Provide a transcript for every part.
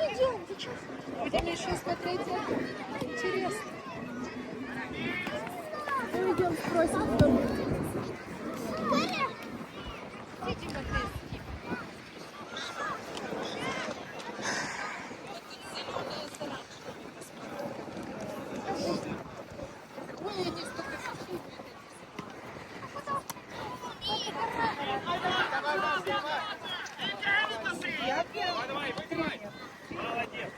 идем, ты что? Где мне 6 смотреть? Интересно. Ну идем, спросим, кто будет. Ой, я не столько шутки. Давай, выбивай. Молодец.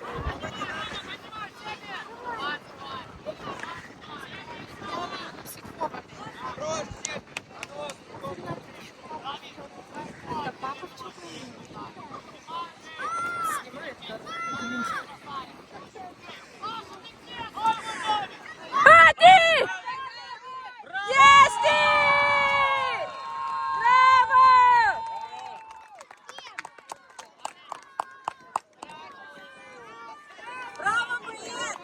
Это папа в чем снимает? Hadi! Есть! Браво! Браво, боец!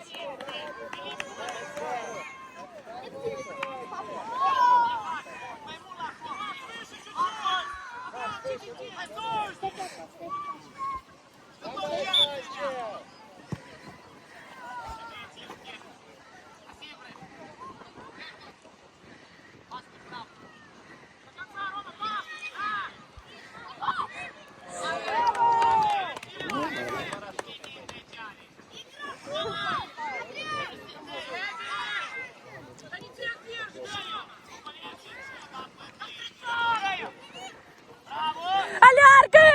Алярка!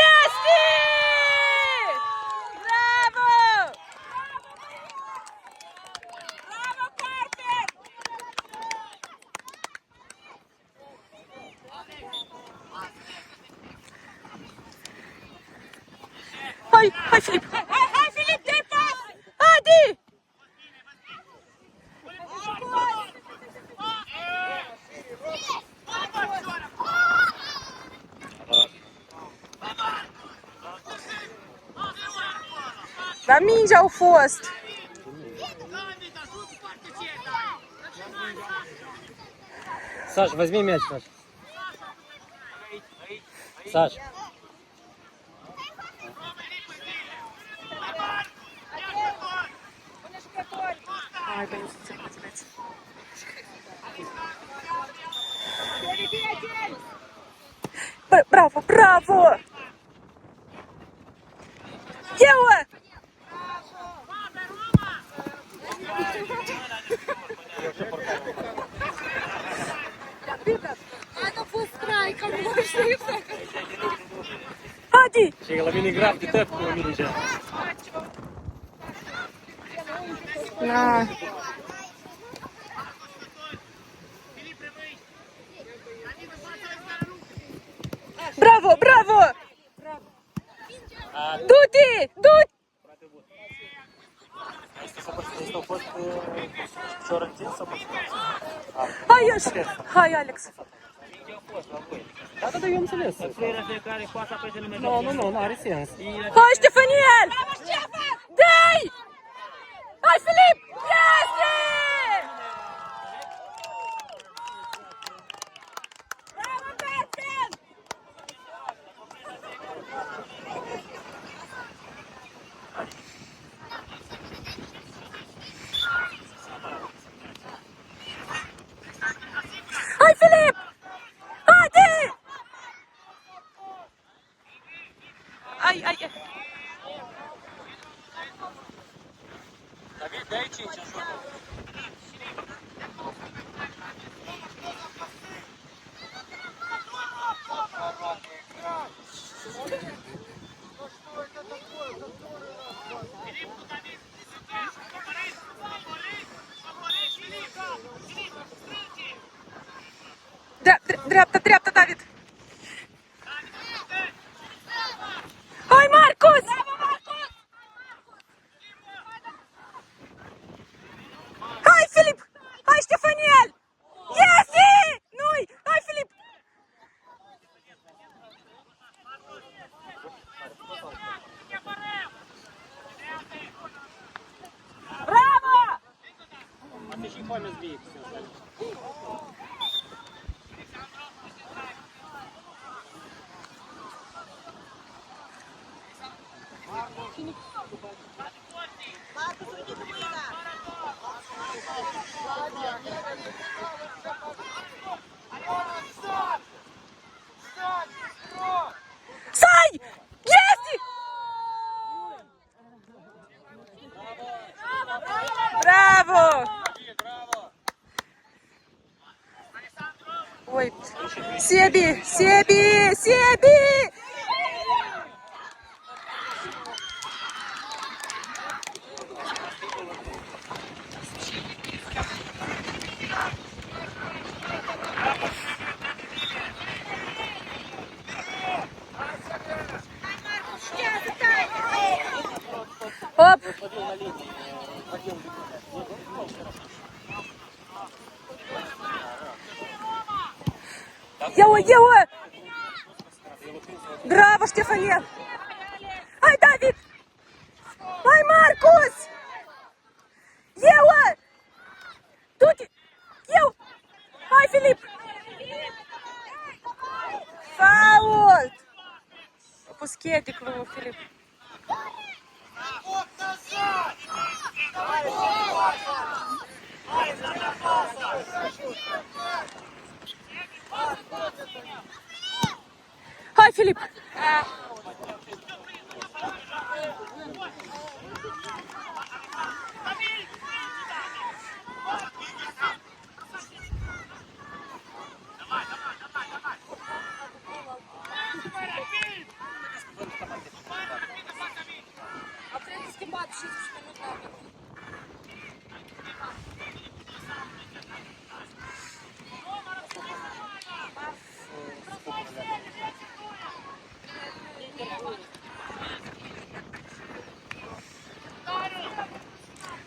Есть! Браво! Браво, Карпин! Ай, Филипп! Ай, Филипп, дай пас! Ади! Dar mingi au fost! Саш, возьми мяч, Саш. Саш. Ай, боюсь, цепляться. Браво, браво! Ева! А ну пускай, кому можно и так. Ади! Ще й ламініграф дітепку вміє. На. Браво, браво! Дути! Дути! Hai, Alex! Da, da, eu înțeles. Nu, nu are sens. Hai, Ștefaniel! Dai! Hai, Filip! Este! Bravo, Pețin! Hai, Filip! Haide! Ai, ai, ai. David, dai 5 în jur. Dreapta, dreapta, David! Hai, Marcus! Hai, Filip! Hai, Ștefaniel! Iese! Nu-i! Hai, Filip! Bravo! A ty și pojme zbij. Сань! Есть! Браво! Ой, Себи! Себи! Себи! Оп! Ева! Браво, Штефания! Ай, Давид! Ай, Маркус! Ева! Тут... Ева! Ай, Филипп! Фаул! Опускай клубу, Филипп. Ай, Филипп!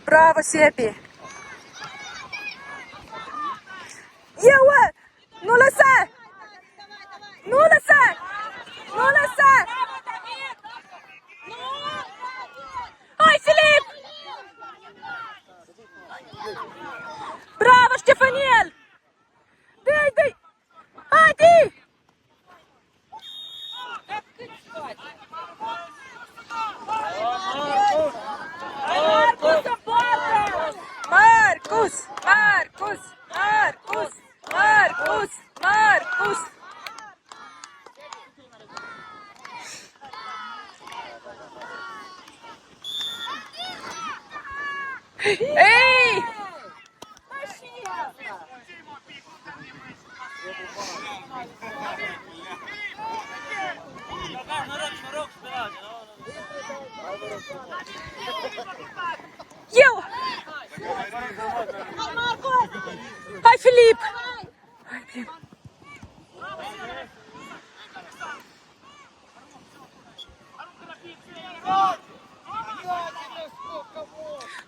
Браво, Сепи! Ева! Ну лоса! Ну лоса! Ну лоса! Ай, Филипп! Браво, Штефаниель! Дай! Ай, ты! Маркус! Эй! Ева! Ай, Филипп! Ай, блин.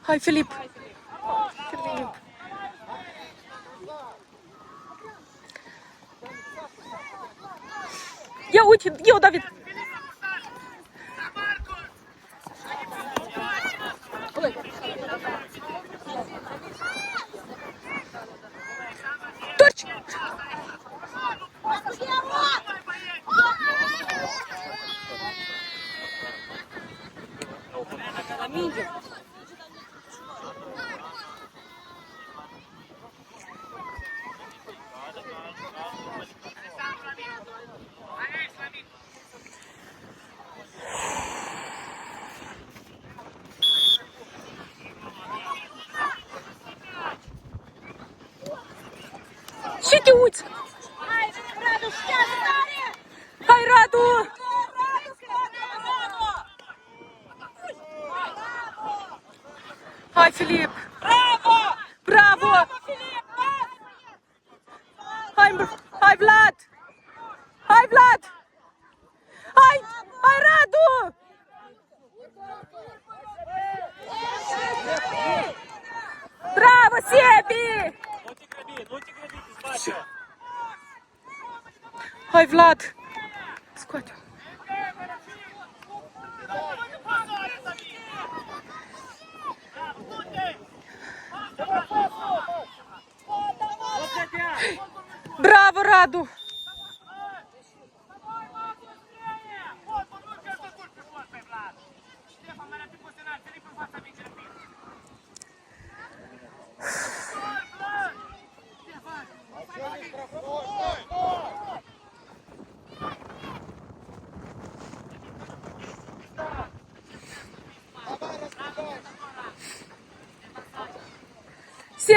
Ай, Филипп! Филипп! Ева, Давид! Торч! Щитють! Ай, Раду! Ай, Филипп! Браво! Браво! Ай, Влад! Ай, Влад! Ай, Раду! Браво, Себи! Ай, Влад! Скотч. Браво, Раду!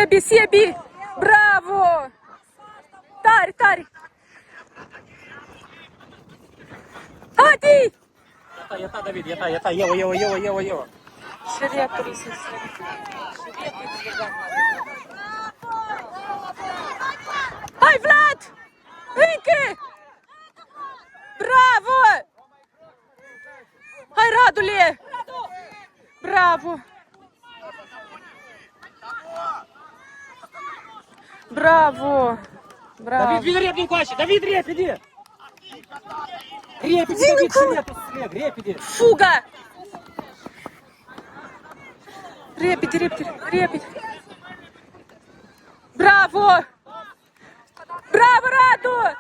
Sebi, Sebi! Bravo! Tare, tare! Hadi! E ta, David, e ta. Eu. Ширеtul să Hai, Vlad! Încă! Bravo! Hai, Radule! Bravo! Bravo! Bravo! David, vine repede încoace! David, repede! Repede, David, șiretul sled, repede! Fuga! Repede, repede, repede! Bravo! Bravo, Radu!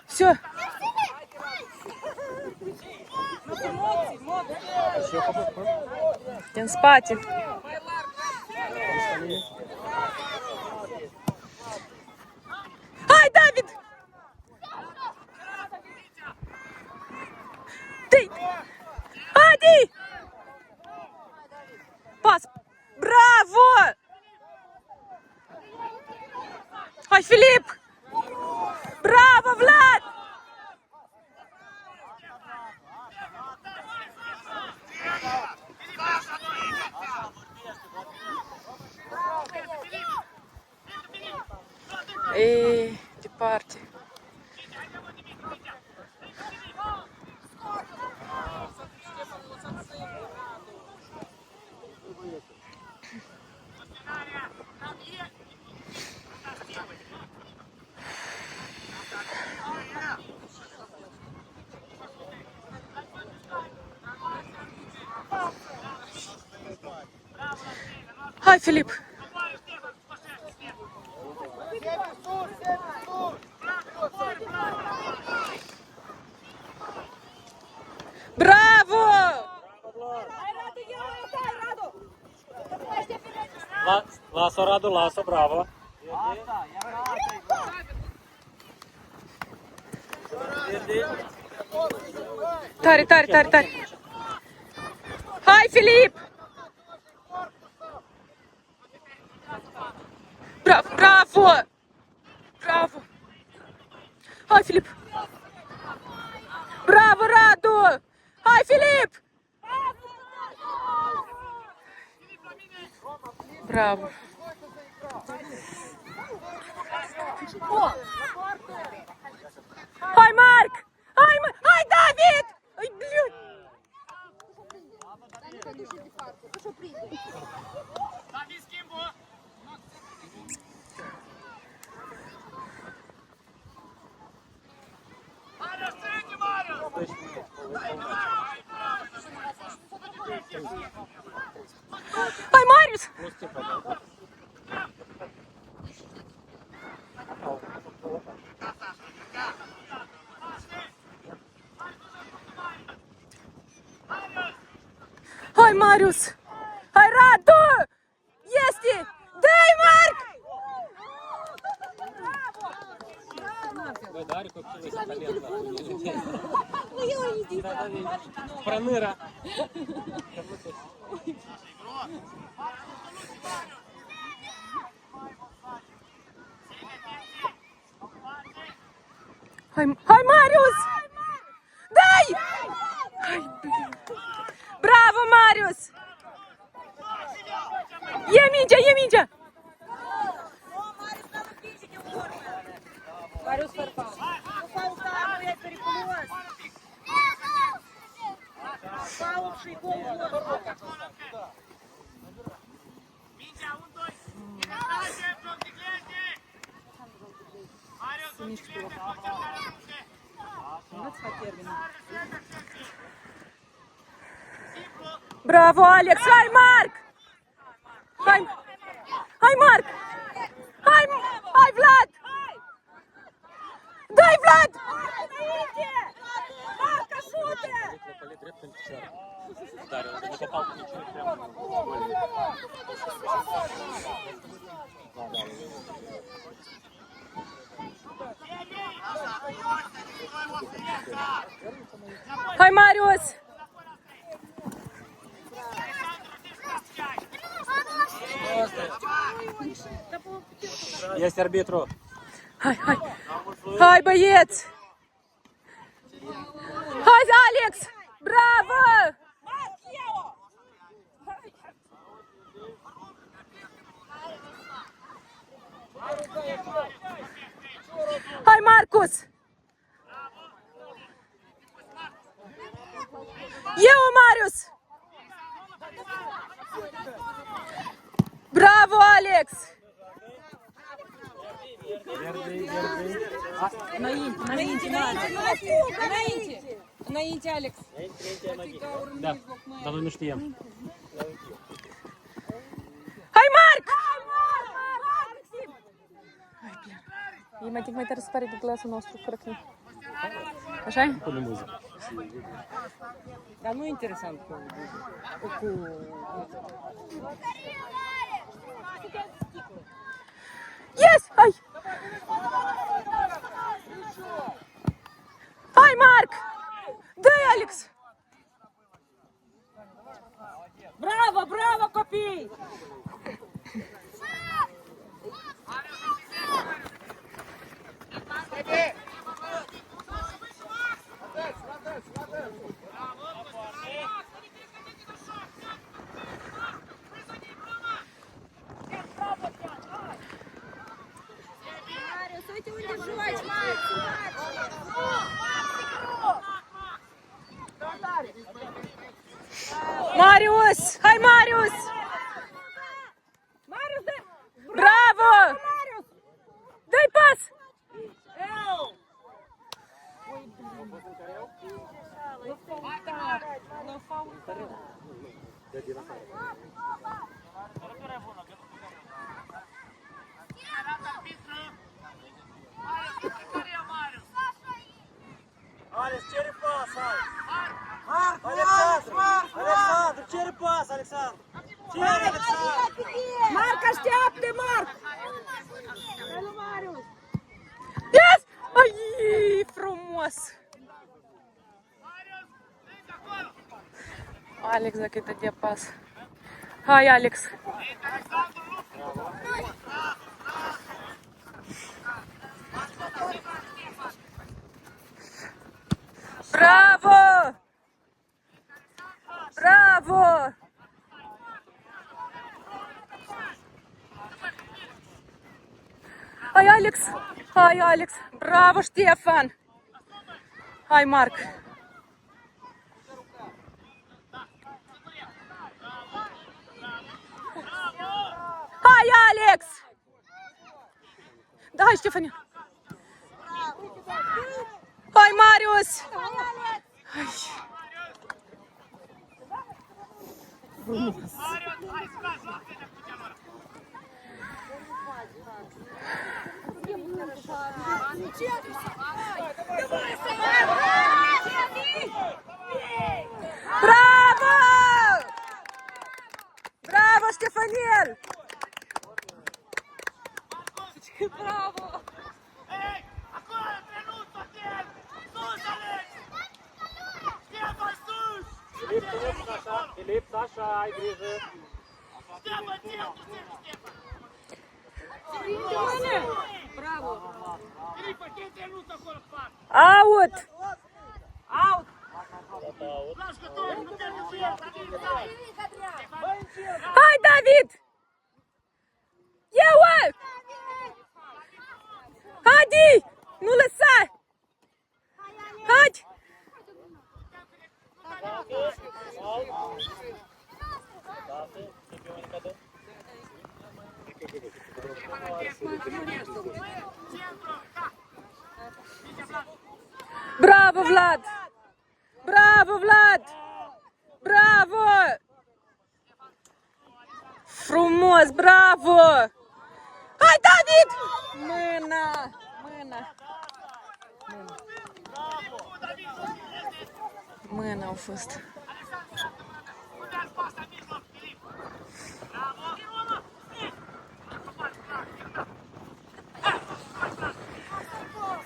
Все. În spate. Hai, David! Ты! Hadi! Pas! Bravo! Hai, Filip! Bravo, Vlad! Ei, departe. Hai, Filip! Bravo! Lasă, Radu, lasă, bravo! Tare, tare, tare, tare! Hai, Filip! Bravo, bravo! Bravo! Hai, Filip! Bravo, Radu! Hai, Filip! Bravo! Hai, Marc! Hai, hai, David! Ai, блин! Hai, Marius! Hai, Marius! Hai, Radu! Este! Dai, Marc! Băi, dar are copilul ăsta talent. Proныра. Hai, hai, Marius! Dai! Hai, blin. Bravo, Marius! E mingea, e mingea! Marius fără faul. Faul ăsta e periculos. Faul și golul. Mingea, 1-2. Inătate, Procticlete. Marius, Procticlete, Bravo, Alex! Hai, Marc! Hai, hai, Marc! Hai, hai, Vlad! Dai, Vlad! Marc, ajută! Hai, Marius! Este arbitru. Hai, hai. Hai, băieți! Hai, Alex! Bravo! Hai, Marcus! Eu, Marius! Bravo, Alex! Înainte, Alex. Da, dar noi nu știm. Hai, Marc! E mai mai tare să pare de glasul nostru fără căni. Așa-i? Pune muzică. Dar nu e interesant cu... Yes! Hai! Hai, Marc! Dă-i, Alex! Bravo, bravo, copii! Marius! Hai, Marius! Bravo! Dă-i pas! Alex, cere pas, Alexandru, cere pas, Alexandru! Cere, Alexandru! Marc, așteaptă, Marc! Yes! Ai, frumos! Alex, dacă te dea pas. Hai, Alex! Bravo! Bravo! Hai, Alex! Hai, Alex! Bravo, Ștefan! Hai, Marc! Hai, Alex! Da, hai, Ștefania! Hai, Marius! Hai! Bravo! Bravo, Ștefanel! Bravo! Ei, acolo, trenuțul, atent! Sus, Alex! Ștefan, sus! Filip, sus, așa. Filip, așa, ai grijă. Ștefan, ție, tu ție, Ștefan! Bravo! Filipă, ție trenuțul acolo, spate! Out! Out! Lași că tot, nu te duci, Adrian! Hai, David! Eu! Hadi! Nu lăsa! Hai! Bravo, Vlad! Bravo, Vlad! Bravo! Frumos, bravo! Hai, David! Mâna! Mâna! Mâna au fost. Udați pasta în mijloc, Filip! Bravo!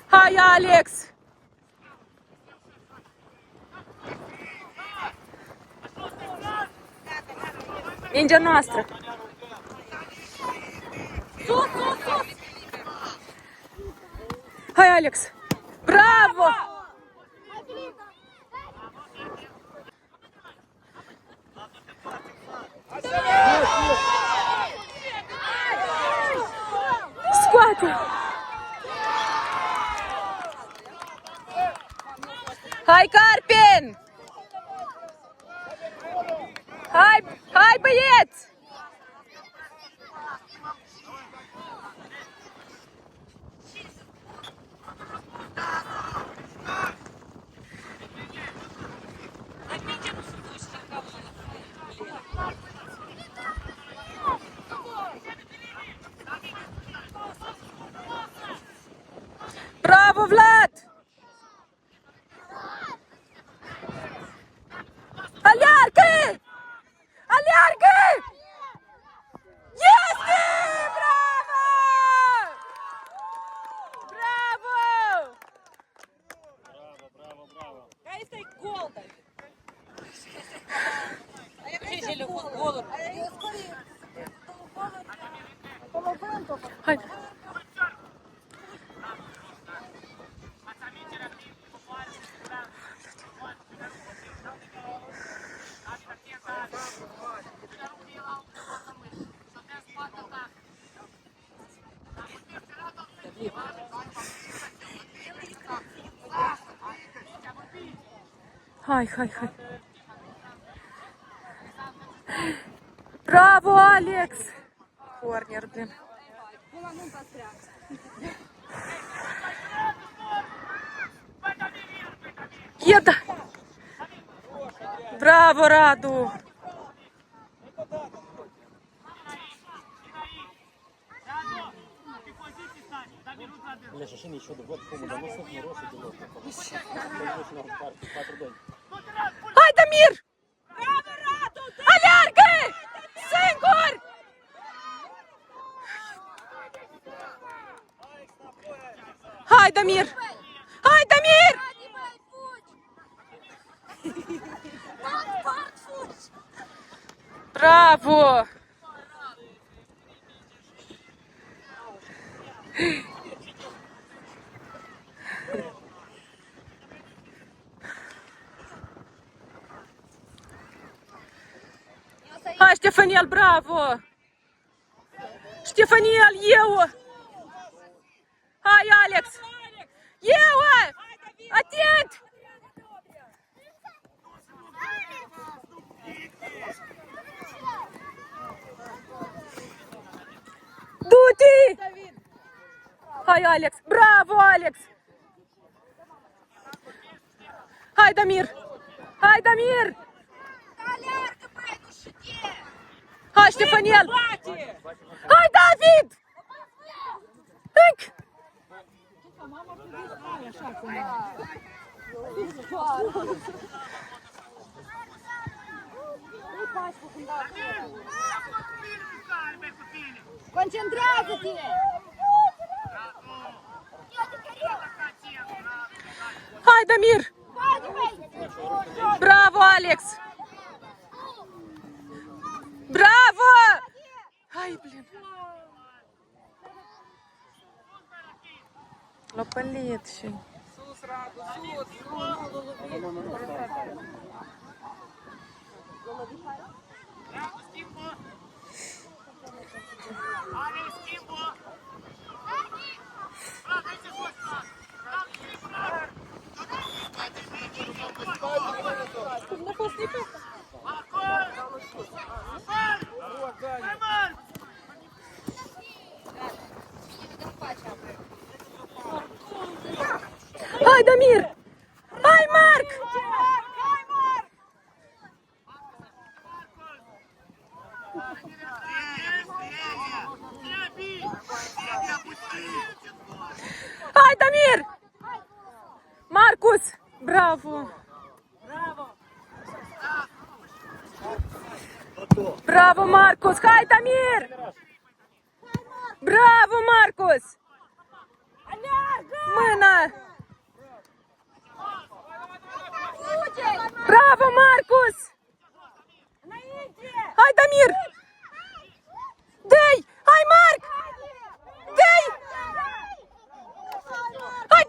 Hai, Alex! Mingea noastră! Хай, Алекс! Браво! Схватил! Хай, Карпин! Хай, боец! Браво, Влад! Алярки! Алярки! Есть! Браво! Браво! Браво. Хай цей гол дай. Жижелю голуб. Хай. Хай. Браво, Алекс! Корнер, блин. Еда! Браво, Раду! Бля, шашини еще до года, по-моему, доносов не рос и делов. Хай, Дамир! Алярки! Сингур! Хай, Дамир! Хай, Дамир! Браво! Хай, Штефаниел, браво! Штефаниел, Ео! Хай, Алекс! Ео! Отец! Дути! Хай, Алекс! Браво, Алекс! Хай, Дамир! Хай, Дамир! Хай, Штефаниел! Хай, Давид! Так! Концентрація! Хай, Дамир! Браво, Алекс! Браво! Ай, блин. Лопалет ще. Ай, Дамир! Ай, Марк! Ай, Дамир! Маркус! Браво! Браво, Маркус! Хай, Дамир! Браво, Маркус! Мина! Браво, Маркус! Хай, Дамир! Дей! Хай, Марк! Дей! Хай,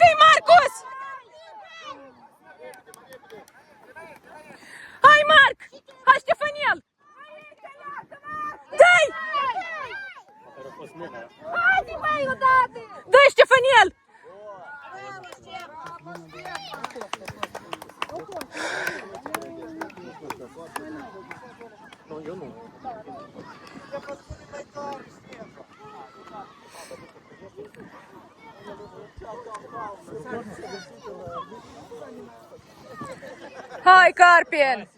Hai, Carpien!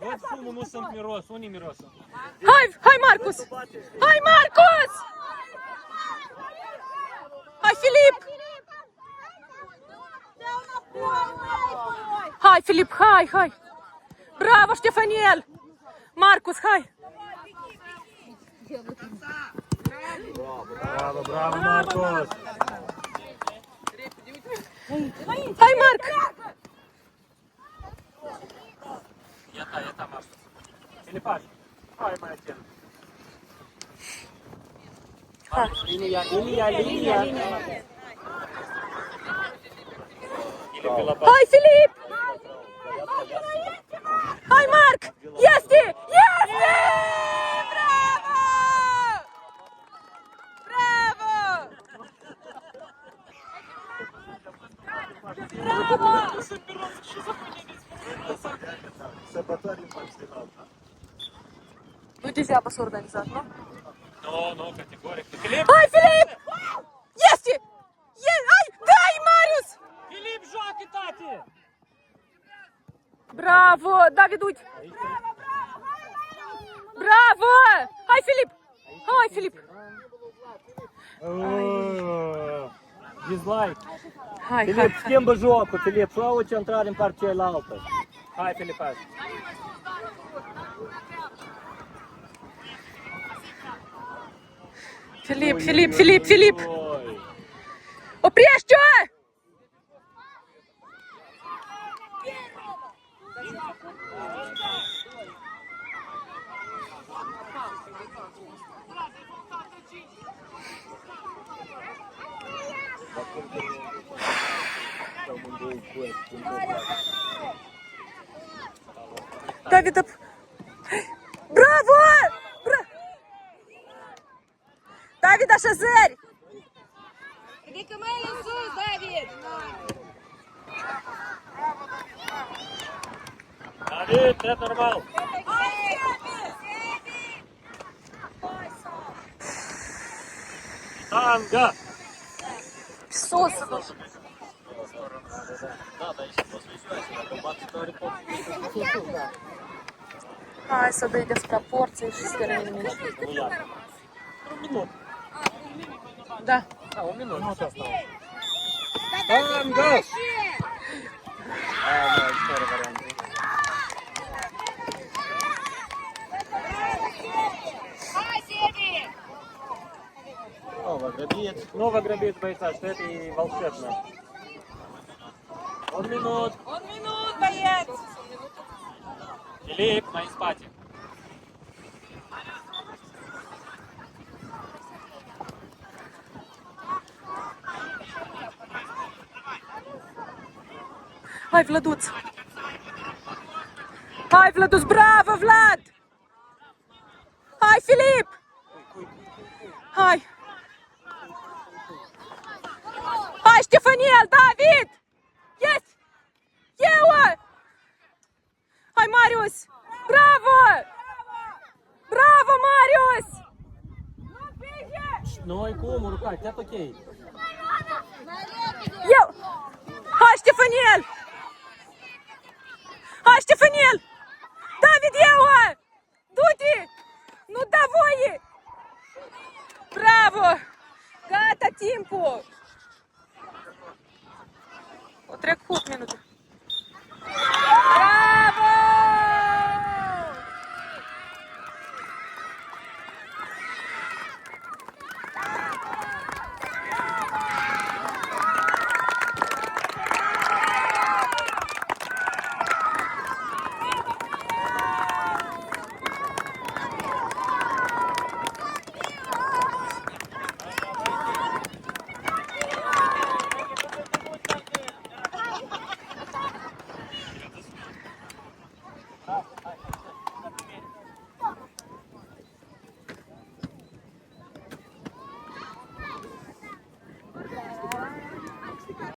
Вот фуму мусом мирос, уни мироса. Hai, Marcus! Hai, Marcus! Hai, Filip! Hai, Filip, hai! Bravo, Ștefaniel! Marcus, hai! Bravo, Marcos! Hai, Marc! Я Марcos. Филиппаш, hai mai atent. Linia. Hai, Filip! Hai, Marc! Este! Bravo! Nu degeaba s-a organizat, nu? Nu, categoric. Filip! Hai, Filip! Este! Hai! Dai, Marius! Filip, joacă, tati! Bravo! David, uite! Bravo! Hai, Filip! Дизлайк. Hai. Filip, schimbă jocul, Filip, fă o centrare în partea cealaltă. Hai, Filipaș. Filip! Oprește-o! David, bravo! David, așezări! Ridică mâinile în sus, David! David, это нормал. Танго! Sus! Hai să dai despre porții și să termin mici. Un minut. Da. Un minut. Танго! Снова грабит бойца, что это и волшебно. Он минут. Un minut, băieți! Филипп, mai spate. Hai, Vladuț! Hai, Vladus! Bravo, Vlad! Hai, Filip! Hai! Hai, Ștefaniel! David! Yes! Eu! Hai, Marius! Bravo! Bravo, Marius! Ну и кому рука, это окей. Eu! Hai, Ștefaniel! Hai, Ștefaniel! David, eu! Du-te! Nu da voie! Bravo! Gata timpul! O trecut minute.